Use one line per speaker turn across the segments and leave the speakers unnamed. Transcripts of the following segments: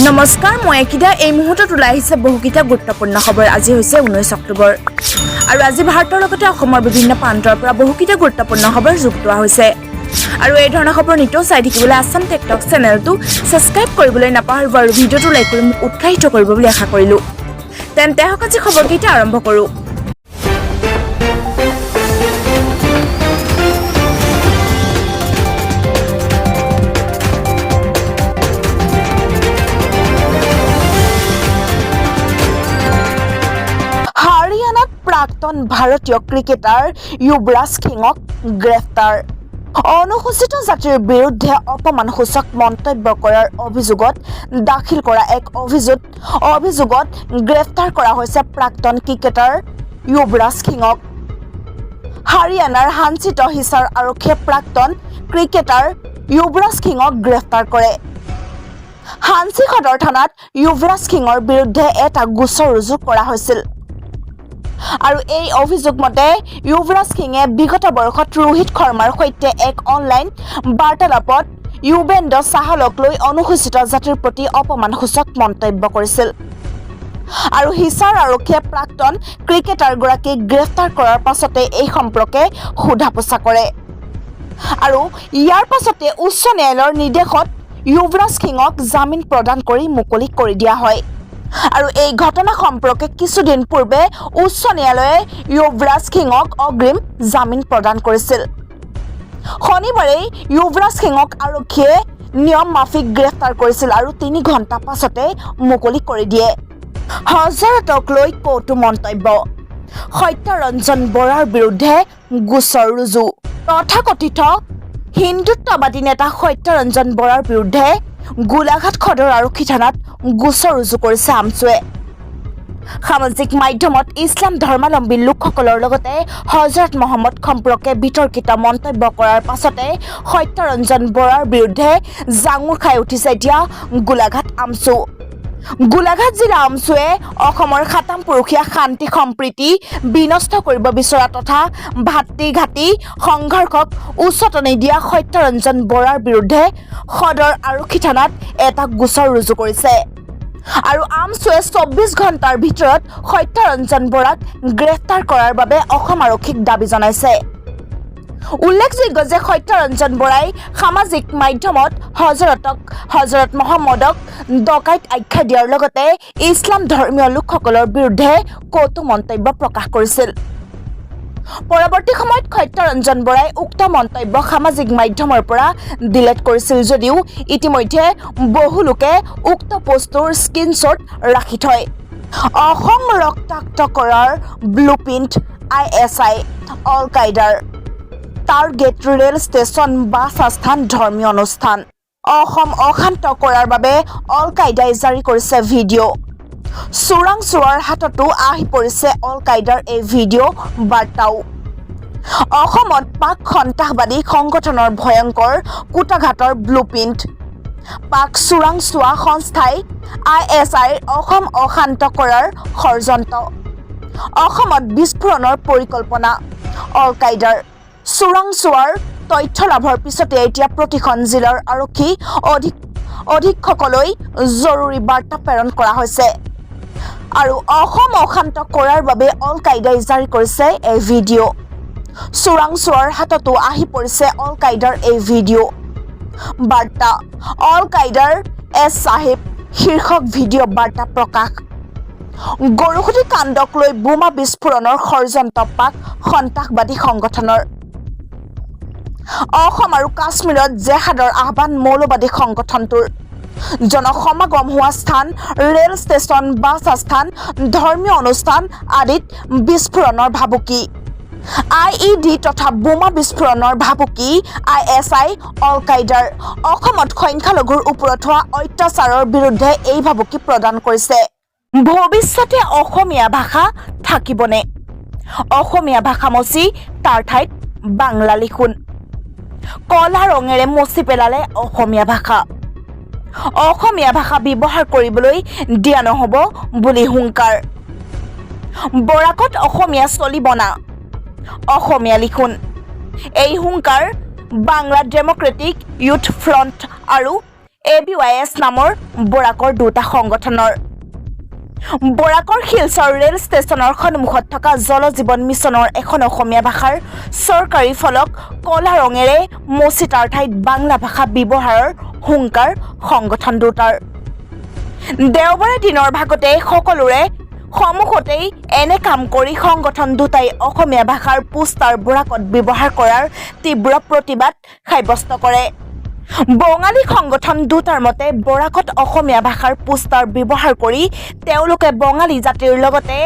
নমস্কাৰ মই একিদা এই মুহূৰ্তত ওলাই আহিছে বহুকিটা গুৰুত্বপূৰ্ণ খবৰ। আজি হৈছে 19 অক্টোবৰ আৰু আজি ভাৰতৰ লগতে অসমৰ বিভিন্ন প্ৰান্তৰ পৰা বহুকিটা গুৰুত্বপূৰ্ণ খবৰ যুক্তোৱা হৈছে। আৰু এই ধৰণৰ খবৰ নিতৌ চাই থাকিবলৈ আসাম টেকটক চেনেলটো সাবস্ক্ৰাইব কৰিবলৈ নাপাহৰিব আৰু ভিডিঅ'টো লাইক কৰি মোক উৎসাহিত কৰিব বুলি আশা কৰিলো। তেন্তে হওক আজি খবৰকেইটা আৰম্ভ কৰোঁ। প্ৰাক্তন ভাৰতীয় ক্ৰিকেটাৰ যুৱৰাজ সিঙক গ্ৰেফতাৰ। অনুসূচিত জাতিৰ বিৰুদ্ধে অপমানসূচক মন্তব্য কৰাৰ অভিযোগত দাখিল কৰা এক অভিযোগত গ্ৰেফতাৰ কৰা হৈছে প্ৰাক্তন ক্ৰিকেটাৰ যুৱৰাজ সিঙক। হাৰিয়ানাৰ হাঞ্চিত হিছাৰ আৰক্ষীয়ে প্ৰাক্তন ক্ৰিকেটাৰ যুৱৰাজ সিঙক গ্ৰেফতাৰ কৰে। হাঞ্চি সদৰ থানাত যুৱৰাজ সিঙৰ বিৰুদ্ধে এটা গোচৰ ৰুজু কৰা হৈছিল। আৰু এই অভিযোগ মতে যুৱৰাজ সিঙে বিগত বৰ্ষত ৰোহিত শৰ্মাৰ সৈতে এক অনলাইন বাৰ্তালাপত যুৱেন্দ্ৰ চাহালক লৈ অনুসূচিত জাতিৰ প্ৰতি অপমানসূচক মন্তব্য কৰিছিল। আৰু হিছাৰ আৰক্ষীয়ে প্ৰাক্তন ক্ৰিকেটাৰগৰাকীক গ্ৰেফতাৰ কৰাৰ পাছতে এই সম্পৰ্কে সোধা পোছা কৰে। আৰু ইয়াৰ পাছতে উচ্চ ন্যায়ালয়ৰ নিৰ্দেশত যুৱৰাজ সিঙক জামিন প্ৰদান কৰি মুকলি কৰি দিয়া হয়। আৰু এই ঘটনা সম্পৰ্কে কিছুদিন পূৰ্বে উচ্চ ন্যায়ালয়ে যুৱৰাজ সিঙক অগ্ৰিম জামিন প্ৰদান কৰিছিল। শনিবাৰে যুৱৰাজ সিঙক আৰক্ষীয়ে নিয়ম মাফিক গ্ৰেফতাৰ কৰিছিল আৰু 3 ঘণ্টা পাছতে মুকলি কৰি দিয়ে। হজৰতক লৈ কৌতু মন্তব্য। সত্য ৰঞ্জন বৰাৰ বিৰুদ্ধে গোচৰ ৰুজু। তথাকথিত হিন্দুত্ববাদী নেতা সত্য ৰঞ্জন বৰাৰ বিৰুদ্ধে গোলাঘাট সদৰ আৰক্ষী থানাত গোচৰ ৰুজু কৰিছে আমছুৱে। সামাজিক মাধ্যমত ইছলাম ধৰ্মাৱলম্বী লোকসকলৰ লগতে হজৰত মহম্মদ সম্পৰ্কে বিতৰ্কিত মন্তব্য কৰাৰ পাছতে সত্য ৰঞ্জন বৰাৰ বিৰুদ্ধে জাঙুৰ খাই উঠিছে এতিয়া গোলাঘাট আমছু। গোলাঘাট জিলা আমছুৱে অসমৰ 7ম পুৰুষীয়া শান্তি সম্প্ৰীতি বিনষ্ট কৰিব বিচৰা তথা ভাতৃঘাতী সংঘৰ্ষক উচতনি দিয়া সত্য ৰঞ্জন বৰাৰ বিৰুদ্ধে সদৰ আৰক্ষী থানাত এটা গোচৰ ৰুজু কৰিছে। আৰু আমছুৱে 24 ঘণ্টাৰ ভিতৰত সত্য ৰঞ্জন বৰাক গ্ৰেফতাৰ কৰাৰ বাবে অসম আৰক্ষীক দাবী জনাইছে। উল্লেখযোগ্য যে সত্য ৰঞ্জন বৰাই সামাজিক মাধ্যমত হজৰত মহম্মদক ডকাইত আখ্যা দিয়াৰ লগতে ইছলাম ধৰ্মীয় লোকসকলৰ বিৰুদ্ধে কটু মন্তব্য প্ৰকাশ কৰিছিল। পৰৱৰ্তী সময়ত সত্য ৰঞ্জন বৰাই উক্ত মন্তব্য সামাজিক মাধ্যমৰ পৰা ডিলিট কৰিছিল যদিও ইতিমধ্যে বহু লোকে উক্ত পোষ্টটোৰ স্ক্ৰীনশ্বট ৰাখি থয়। অসম ৰক্তাক্ত কৰাৰ ব্লুপ্ৰিণ্ট ISI অল কায়দাৰ টাৰ্গেট ৰেল ষ্টেচন বাছ আস্থান ধৰ্মীয় অনুষ্ঠান। অসম অশান্ত কৰাৰ বাবে অল কায়দাই জাৰি কৰিছে ভিডিঅ'। চোৰাংচোৱাৰ হাততো আহি পৰিছে অল কায়দাৰ এই ভিডিঅ' বাৰ্তাও। অসমত পাক সন্ত্ৰাসবাদী সংগঠনৰ ভয়ংকৰ কুটাঘাতৰ ব্লুপ্ৰিণ্ট। পাক চোৰাংচোৱা সংস্থাই ISIৰ অসম অশান্ত কৰাৰ ষড়যন্ত্ৰ। অসমত বিস্ফোৰণৰ পৰিকল্পনা। অল কায়দাৰ চোৰাংচোৱাৰ তথ্য লাভৰ পিছতে এতিয়া প্ৰতিখন জিলাৰ আৰক্ষী অধীক্ষকলৈ জৰুৰী বাৰ্তা প্ৰেৰণ কৰা হৈছে। আৰু অসম অশান্ত কৰাৰ বাবে অল কায়দাই জাৰি কৰিছে এই ভিডিঅ'। চোৰাংচোৱাৰ হাততো আহি পৰিছে অল কায়দাৰ এই ভিডিঅ' বাৰ্তা। অল কায়দাৰ এছ চাহিব শীৰ্ষক ভিডিঅ' বাৰ্তা প্ৰকাশ। গৰুসুটি কাণ্ডক লৈ বোমা বিস্ফোৰণৰ ষড়যন্ত্ৰ পাক সন্ত্ৰাসবাদী সংগঠনৰ। অসম আৰু কাশ্মীৰত জেহাদৰ আহ্বান মৌলবাদী সংগঠনটোৰ। জনসমাগম হোৱা স্থান ৰেল ষ্টেচন বাছ আস্থান ধৰ্মীয় অনুষ্ঠান আদিত বিস্ফোৰণৰ ভাবুকি। IED তথা বোমা বিস্ফোৰণৰ ভাবুকি ISI অল কায়দাৰ। অসমত সংখ্যালঘুৰ ওপৰত হোৱা অত্যাচাৰৰ বিৰুদ্ধে এই ভাবুকি প্ৰদান কৰিছে। ভৱিষ্যতে অসমীয়া ভাষা থাকিবনে? অসমীয়া ভাষা মচি তাৰ ঠাইত বাংলা লিখোন। কলা ৰঙেৰে মচি পেলালে অসমীয়া ভাষা। অসমীয়া ভাষা ব্যৱহাৰ কৰিবলৈ দিয়া নহ'ব বুলি হুংকাৰ। বৰাকত অসমীয়া চলিব না, অসমীয়া লিখোন। এই হুংকাৰ বাংলা ডেমক্ৰেটিক ইউথ ফ্ৰণ্ট আৰু ABYS নামৰ বৰাকৰ দুটা সংগঠনৰ বৰাকৰ শিলচৰ ৰেল ষ্টেচনৰ সন্মুখত থকা জল জীৱন মিছনৰ এখন অসমীয়া ভাষাৰ চৰকাৰী ফলক কলা ৰঙেৰে মচি তাৰ ঠাইত বাংলা ভাষা ব্যৱহাৰৰ হুংকাৰ সংগঠন দুটাৰ দেওবাৰে দিনৰ ভাগতে সকলোৰে সন্মুখতেই এনে কাম কৰি সংগঠন দুটাই অসমীয়া ভাষাৰ পোষ্টাৰ বৰাকত ব্যৱহাৰ কৰাৰ তীব্ৰ প্ৰতিবাদ সাব্যস্ত কৰে বঙালী সংগঠন দুটাৰ মতে বৰাকত অসমীয়া ভাষাৰ পোষ্টাৰ ব্যৱহাৰ কৰি তেওঁলোকে বঙালী জাতিৰ লগতে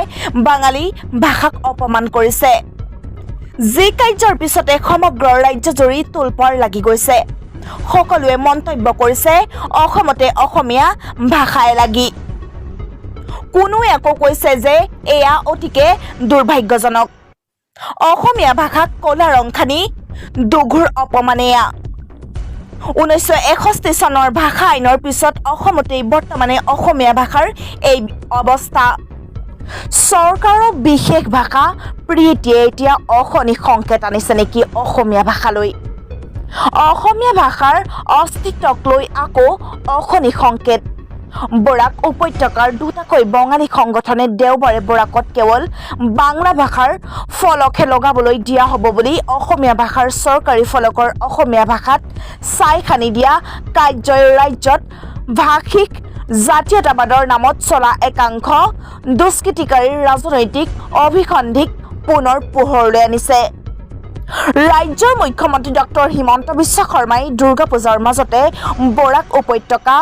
বাঙালী ভাষাক অপমান কৰিছে যি কাৰ্যৰ পিছতে সমগ্ৰ ৰাজ্যজুৰি তোলপাৰ লাগি গৈছে সকলোৱে মন্তব্য কৰিছে অসমতে অসমীয়া ভাষাই লাগি কোনোৱে আকৌ কৈছে যে এয়া অতিকে দুৰ্ভাগ্যজনক অসমীয়া ভাষাক কলা ৰং খানি দুঘুৰ অপমানেয়া 1961 চনৰ ভাষা আইনৰ পিছত অসমতেই বৰ্তমানে অসমীয়া ভাষাৰ এই অৱস্থা চৰকাৰৰ বিশেষ ভাষা প্ৰীতিয়ে এতিয়া অশনি সংকেত আনিছে নেকি অসমীয়া ভাষালৈ অসমীয়া ভাষাৰ অস্তিত্বক লৈ আকৌ অশনি সংকেত বৰাক উপত্যকাৰ দুটাকৈ বঙালী সংগঠনে দেওবাৰে বৰাকত কেৱল বাংলা ভাষাৰ ফলকহে লগাবলৈ দিয়া হ'ব বুলি অসমীয়া ভাষাৰ চৰকাৰী ফলকৰ অসমীয়া ভাষাত চাই খানি দিয়া কাৰ্যই ৰাজ্যত ভাষিক জাতীয়তাবাদৰ নামত চলা একাংশ দুষ্কৃতিকাৰীৰ ৰাজনৈতিক অভিসন্ধিক পুনৰ পোহৰলৈ আনিছে ৰাজ্যৰ মুখ্যমন্ত্ৰী ডক্টৰ হিমন্ত বিশ্ব শৰ্মাই দুৰ্গা পূজাৰ মাজতে বৰাক উপত্যকা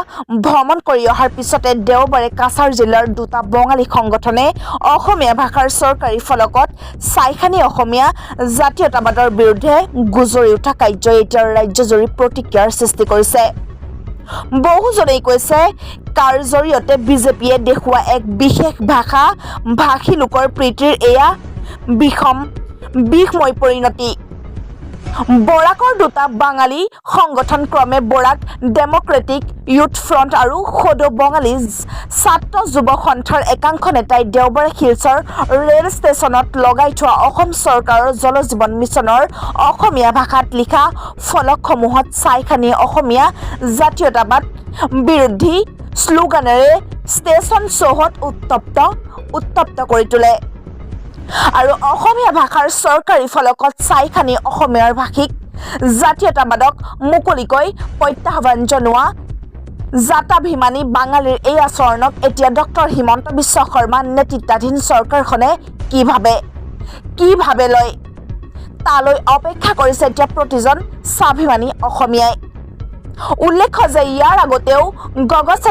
ভ্ৰমণ কৰি অহাৰ পিছতে দেওবাৰে কাছাৰ জিলাৰ দুটা বঙালী সংগঠনে অসমীয়া ভাষাৰ চৰকাৰী ফলকত চাইখানি অসমীয়া জাতীয়তাবাদৰ বিৰুদ্ধে গুজৰি উঠা কাৰ্যই এতিয়া ৰাজ্যজুৰি প্ৰতিক্ৰিয়াৰ সৃষ্টি কৰিছে বহুজনেই কৈছে কাৰ জৰিয়তে বিজেপিয়ে দেখুওৱা এক বিশেষ ভাষা ভাষী লোকৰ প্ৰীতিৰ এয়া বিষময় পৰিণতি বৰাকৰ দুটা বাঙালী সংগঠন ক্ৰমে বৰাক ডেমক্ৰেটিক ইউথ ফ্ৰণ্ট আৰু সদৌ বঙালী ছাত্ৰ যুৱ সন্থাৰ একাংশ নেতাই দেওবাৰে শিলচৰ ৰেল ষ্টেচনত লগাই থোৱা অসম চৰকাৰৰ জল জীৱন মিছনৰ অসমীয়া ভাষাত লিখা ফলকসমূহত চাইখানি অসমীয়া জাতীয়তাবাদ বিৰোধী শ্লোগানেৰে ষ্টেচন চৌহদ উত্তপ্ত কৰি তোলে আৰু অসমীয়া ভাষাৰ চৰকাৰী ফলকত চাইখানি অসমীয়াৰ ভাষিক জাতীয়তাবাদক মুকলিকৈ প্ৰত্যাহ্বান জনোৱা জাতাভিমানী বাঙালীৰ এই আচৰণক এতিয়া ডক্টৰ হিমন্ত বিশ্ব শৰ্মা নেতৃত্বাধীন চৰকাৰখনে কিভাৱে লয় তালৈ অপেক্ষা কৰিছে এতিয়া প্ৰতিজন স্বাভিমানী অসমীয়াই উল্লেখ্য যে ইয়াৰ আগতেও গগত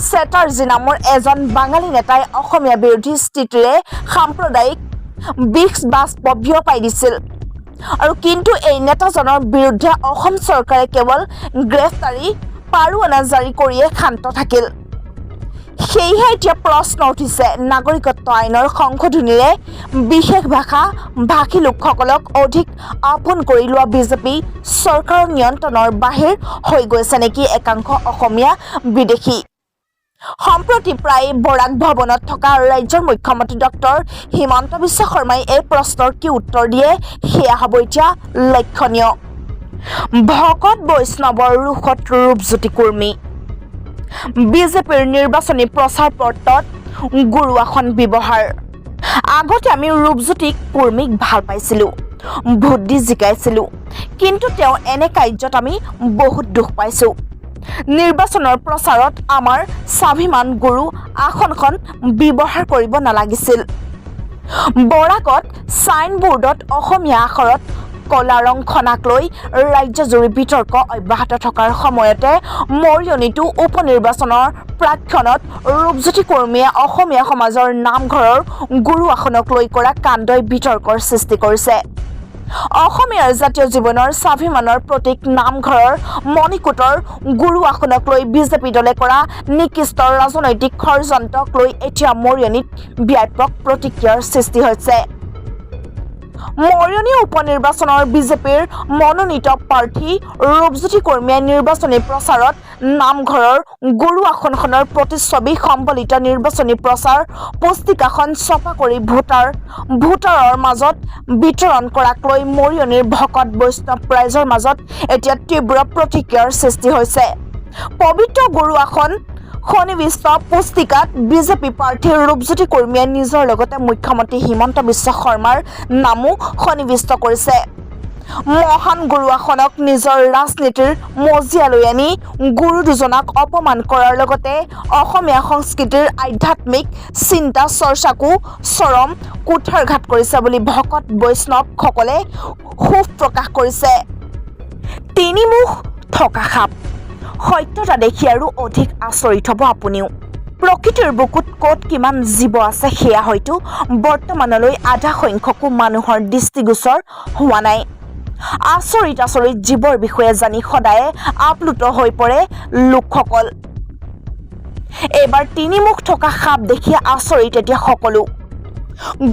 চেটাৰ্জী নামৰ এজন বাঙালী নেতাই অসমীয়া বিৰোধী স্থিতিৰে সাম্প্ৰদায়িক বাষ্প বিয়পাই দিছিল আৰু কিন্তু এই নেতাজনৰ বিৰুদ্ধে অসম চৰকাৰে কেৱল গ্ৰেফতাৰী পাৰোৱানা জাৰি কৰিয়ে ক্ষান্ত থাকিল সেয়েহে এতিয়া প্ৰশ্ন উঠিছে নাগৰিকত্ব আইনৰ সংশোধনীৰে বিশেষ ভাষী লোকসকলক অধিক আপোন কৰি লোৱা বিজেপি চৰকাৰৰ নিয়ন্ত্ৰণৰ বাহিৰ হৈ গৈছে নেকি একাংশ অসমীয়া বিদেশী সম্প্ৰতি প্ৰায় বৰাক ভৱনত থকা ৰাজ্যৰ মুখ্যমন্ত্ৰী ডক্টৰ হিমন্ত বিশ্ব শৰ্মাই এই প্ৰশ্নৰ কি উত্তৰ দিয়ে সেয়া হ'ব এতিয়া লক্ষণীয় ভকত বৈষ্ণৱৰ ৰোষত ৰূপজ্যোতি কুৰ্মী বিজেপিৰ নিৰ্বাচনী প্ৰচাৰ পত্ৰত গুৰু আসন ব্যৱহাৰ আগতে আমি ৰূপজ্যোতি কুৰ্মীক ভাল পাইছিলোঁ ভোট দি জিকাইছিলোঁ কিন্তু তেওঁ এনে কাৰ্যত আমি বহুত দুখ পাইছোঁ নিৰ্বাচনৰ প্ৰচাৰত আমাৰ স্বাভিমান গুৰু আসনখন ব্যৱহাৰ কৰিব নালাগিছিল বৰাকত ছাইনবোৰ্ডত অসমীয়া আখৰত কলা ৰং খনাক লৈ ৰাজ্যজুৰি বিতৰ্ক অব্যাহত থকাৰ সময়তে মৰিয়নিতো উপ নিৰ্বাচনৰ প্ৰাক্ষণত ৰূপজ্যোতি কুৰ্মীয়ে অসমীয়া সমাজৰ নামঘৰৰ গুৰু আসনক লৈ কৰা কাণ্ডই বিতৰ্কৰ সৃষ্টি কৰিছে অসমীয়াৰ জাতীয় জীৱনৰ স্বাভিমানৰ প্ৰতীক নামঘৰৰ মণিকূটৰ গুৰু আসনক লৈ বিজেপি দলে কৰা নিকৃষ্ট ৰাজনৈতিক ষড়যন্ত্ৰক লৈ এতিয়া মৰিয়নিত ব্যাপক প্ৰতিক্ৰিয়াৰ সৃষ্টি হৈছে মৰিয়নি উপ নিৰ্বাচনৰ বিজেপিৰ মনোনীত প্ৰাৰ্থী ৰূপজ্যোতি কুৰ্মীয়ে নিৰ্বাচনী প্ৰচাৰত নামঘৰৰ গুৰু আসনখনৰ প্ৰতিচ্ছবি সম্বলিত নিৰ্বাচনী প্ৰচাৰ পুস্তিকাখন ছপা কৰি ভোটাৰৰ মাজত বিতৰণ কৰাক লৈ মৰিয়নিৰ ভকত বৈষ্ণৱ ৰাইজৰ মাজত এতিয়া তীব্ৰ প্ৰতিক্ৰিয়াৰ সৃষ্টি হৈছে পবিত্ৰ গৰুৱাখন সন্নিৱিষ্ট পুস্তিকাত বিজেপি প্ৰাৰ্থী ৰূপজ্যোতি কুৰ্মীয়ে নিজৰ লগতে মুখ্যমন্ত্ৰী হিমন্ত বিশ্ব শৰ্মাৰ নামো সন্নিৱিষ্ট কৰিছে। মহান গুৰুৱাখনক নিজৰ ৰাজনীতিৰ মজিয়ালৈ আনি গুৰু দুজনাক অপমান কৰাৰ লগতে অসমীয়া সংস্কৃতিৰ আধ্যাত্মিক চিন্তা চৰ্চাকো চৰম কুঠাৰঘাত কৰিছে বুলি ভকত বৈষ্ণৱসকলে ক্ষোভ প্ৰকাশ কৰিছে। তিনিমুখ থকা সাপ সত্যতা দেখি আৰু অধিক আচৰিত হ'ব আপুনিও। প্ৰকৃতিৰ বুকুত ক'ত কিমান জীৱ আছে সেয়া হয়তো বৰ্তমানলৈ আধা সংখ্যকো মানুহৰ দৃষ্টিগোচৰ হোৱা নাই। আচৰিত আচৰিত জীৱৰ বিষয়ে জানি সদায়ে আপ্লুত হৈ পৰে লোকসকল। এইবাৰ তিনিমুখ থকা সাপ দেখি আচৰিত এতিয়া সকলো।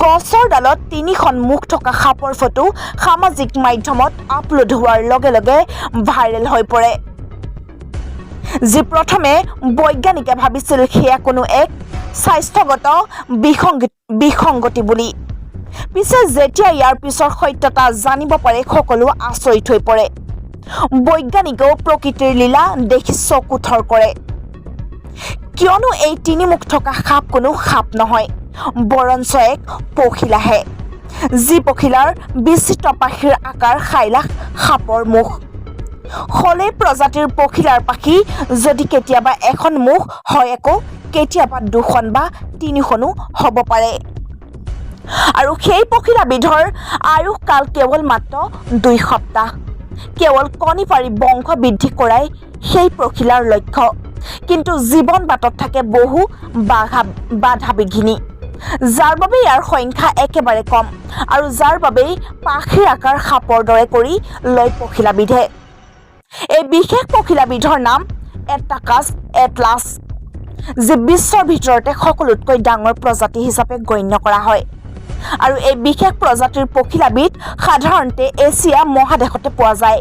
গছৰ ডালত তিনিখন মুখ থকা সাপৰ ফটো সামাজিক মাধ্যমত আপলোড হোৱাৰ লগে লগে ভাইৰেল হৈ পৰে। যি প্ৰথমে বৈজ্ঞানিকে ভাবিছিল সেয়া কোনো এক স্বাস্থ্যগত বিসংগতি বুলি। পিছে যেতিয়া ইয়াৰ পিছৰ সত্যতা জানিব পাৰে সকলো আচৰিত হৈ পৰে। বৈজ্ঞানিকেও প্ৰকৃতিৰ লীলা দেখি চকু থৰ কৰে। কিয়নো এই তিনিমুখ থকা সাপ কোনো সাপ নহয়, বৰঞ্চ এক পখিলাহে। যি পখিলাৰ বিচিত্ৰ পাখিৰ আকাৰ খাইলাখ সাপৰ মুখ। হলে প্ৰজাতিৰ পখিলাৰ পাখি যদি কেতিয়াবা এখন মুখ হয় আকৌ কেতিয়াবা দুখন বা তিনিখনো হ'ব পাৰে। আৰু সেই পখিলাবিধৰ আয়ুসকাল কেৱল মাত্ৰ 2 সপ্তাহ। কেৱল কণী পাৰি বংশ বৃদ্ধি কৰাই সেই পখিলাৰ লক্ষ্য। কিন্তু জীৱন বাটত থাকে বহু বাধা বিঘিনি, যাৰ বাবে ইয়াৰ সংখ্যা একেবাৰে কম আৰু যাৰ বাবেই পাখিৰ আকাৰ সাপৰ দৰে কৰি লয় পখিলাবিধে। এই বিশেষ পখিলাবিধৰ নাম এটাকাছ এটলাছ, যি বিশ্বৰ ভিতৰতে সকলোতকৈ ডাঙৰ প্ৰজাতি হিচাপে গণ্য কৰা হয়। আৰু এই বিশেষ প্ৰজাতিৰ পখিলাবিধ সাধাৰণতে এছিয়া মহাদেশতে পোৱা যায়।